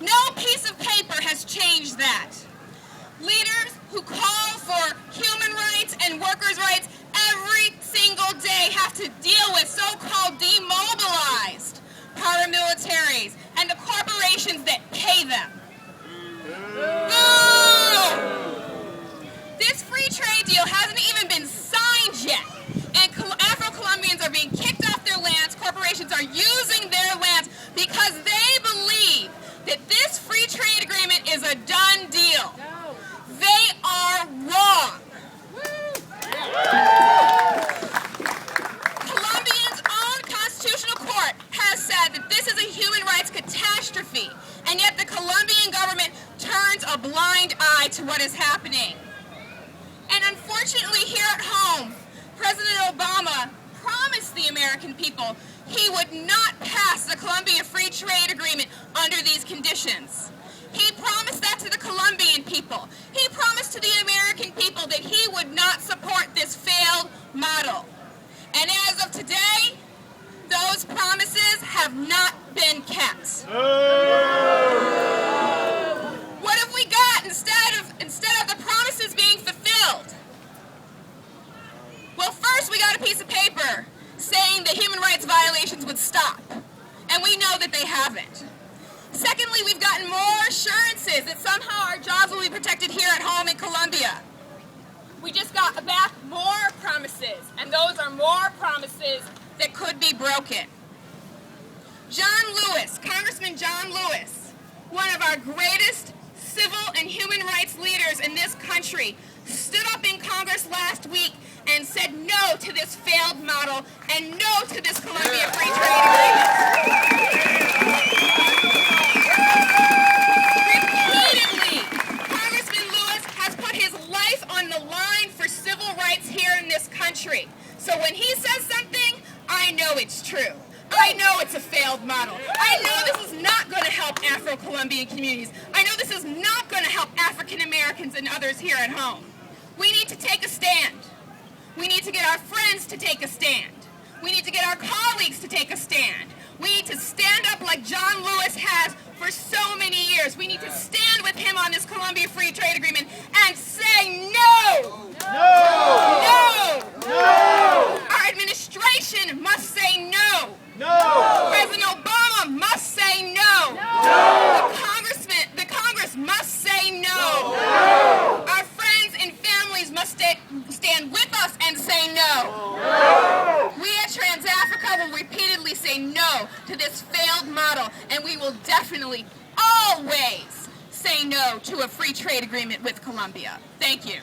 No piece of paper has changed that. Leaders who call for human rights and workers' rights every single day have to deal with so-called demobilized paramilitaries and the corporations that pay them. This free trade deal hasn't even been signed yet, and Afro-Colombians are being kicked off their lands. Corporations are using their lands because they believe that this free trade agreement is a done deal. They are wrong. Colombia's own constitutional court has said that this is a human rights catastrophe, and yet the Colombian government turns a blind eye to what is happening. And unfortunately, here at home, President Obama promised the American people he would not pass the Colombia Free Trade Agreement under these conditions. He promised that to the Colombian people. He promised to the American people that he would not support this failed model. And as of today, those promises have not been kept. What have we got instead of the promises being fulfilled? Well, first we got a piece of paper saying that human rights violations would stop, and we know that they haven't. Secondly, we've gotten more assurances that somehow our jobs will be protected here at home in Colombia. We just got back more promises, and those are more promises that could be broken. John Lewis, Congressman John Lewis, one of our greatest civil and human rights leaders in this country, stood up in Congress last week and said no to this failed model and no to this Colombia Free Trade Agreement. Repeatedly, Congressman Lewis has put his life on the line for civil rights here in this country. So when he says something, I know it's true. I know it's a failed model. I know this is not going to help Afro-Colombian communities. I know this is not going to help African Americans and others here at home. We need to take a stand. We need to get our friends to take a stand. We need to get our colleagues to take a stand. We need to stand up like John Lewis has for so many years. We need to stand with him on this Colombia Free Trade Agreement and say no! No! No! No! Our administration must say no! No! President Obama must say no! No! The Congress must say no! No! Our friends and families must stand with us and say no! No! We at Trans-Africa will repeatedly say no to this failed model, and we will definitely, always, say no to a free trade agreement with Colombia. Thank you.